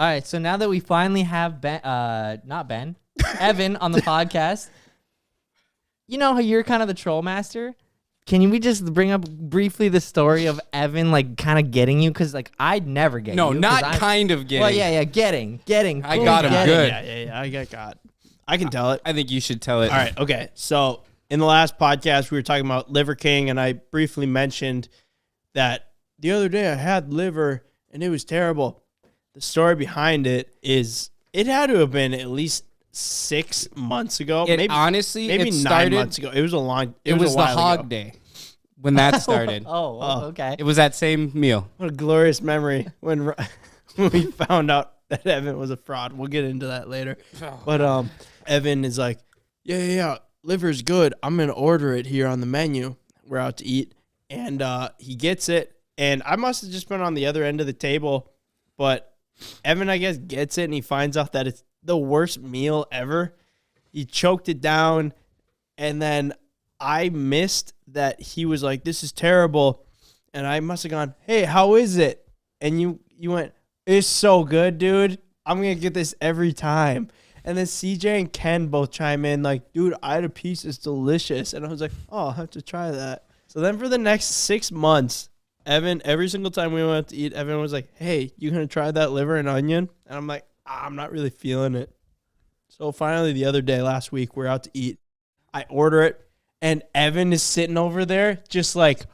All right, so now that we finally have Evan on the podcast, you know how you're kind of the troll master? Can we just bring up briefly the story of Evan, like, kind of getting you? Because, like, I'd never get you. No, not kind of getting. Well, yeah, getting. I got him good. Yeah, I got. I can tell it. I think you should tell it. All right, okay. So in the last podcast, we were talking about Liver King, and I briefly mentioned that the other day I had liver, and it was terrible. The story behind it is it had to have been at least 6 months ago. Maybe 9 months ago. It was a long. It was the hog ago. day when that started. Okay. It was that same meal. What a glorious memory when we found out that Evan was a fraud. We'll get into that later. But Evan is like, yeah, liver's good. I'm gonna order it here on the menu. We're out to eat, and he gets it, and I must have just been on the other end of the table, but Evan, I guess, gets it, and he finds out that it's the worst meal ever. He choked it down, and then I missed that he was like, this is terrible, and I must have gone, hey, how is it? And you went, it's so good, dude. I'm going to get this every time. And then CJ and Ken both chime in like, dude, I had a piece. It's delicious. And I was like, oh, I'll have to try that. So then for the next 6 months, Evan, every single time we went to eat, Evan was like, hey, you going to try that liver and onion? And I'm like, I'm not really feeling it. So finally the other day, last week, we're out to eat. I order it, and Evan is sitting over there just like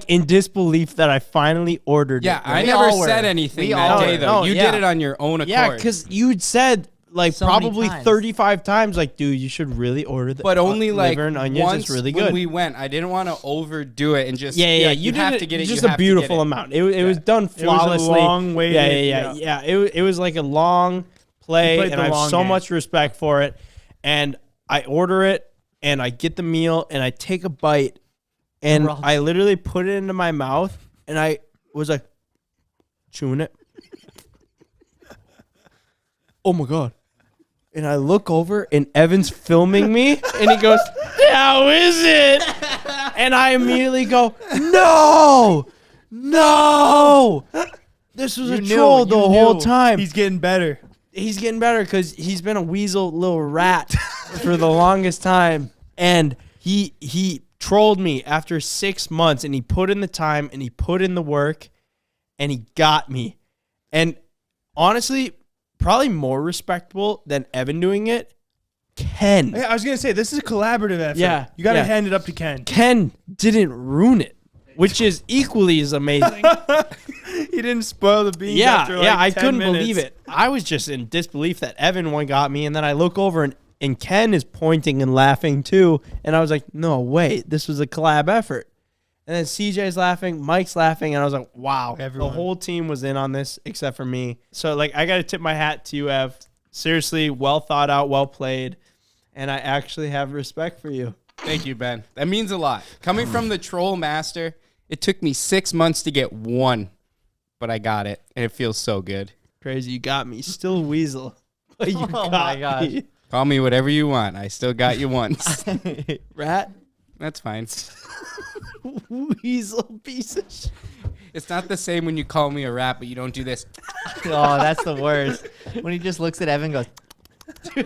in disbelief that I finally ordered it. Yeah, I never said anything that day, though. You did it on your own accord. Yeah, because you'd said like So probably many times. 35 times, like, dude, you should really order that. But only like liver and onions. once It's really when good. we went. I didn't want to overdo it and just Yeah. You have to get it. Just you a have to get beautiful it. amount. It was done It was a flawlessly. long way. Yeah. It was like a long play, played and the I have long so game. much respect for it. And I order it, and I get the meal, and I take a bite, and Rough. I literally put it into my mouth, and I was like chewing it. Oh my God. And I look over, and Evan's filming me, and he goes, how is it? And I immediately go, no. This was a troll the whole time. He's getting better. He's getting better because he's been a weasel little rat for the longest time. And he trolled me after 6 months, and he put in the time, and he put in the work, and he got me. And honestly, probably more respectable than Evan doing it, Ken. Yeah, I was gonna say this is a collaborative effort. Yeah, you got to yeah. hand it up to Ken. Ken didn't ruin it, which is equally as amazing. He didn't spoil the beans. Yeah, after like I 10 couldn't minutes. believe it. I was just in disbelief that Evan one got me, and then I look over and Ken is pointing and laughing too, and I was like, no way, this was a collab effort. And then CJ's laughing, Mike's laughing, and I was like, wow, Everyone. the whole team was in on this except for me. So like, I got to tip my hat to you, Ev. Seriously, well thought out, well played, and I actually have respect for you. Thank you, Ben. That means a lot. Coming from the troll master, it took me 6 months to get one, but I got it, and it feels so good. Crazy, you got me. Still a weasel, but you Oh got my gosh. me. Call me whatever you want. I still got you once. Rat, That's fine. weasel, piece of shit. It's not the same when you call me a rat, but you don't do this. Oh, that's the worst. When he just looks at Evan and goes,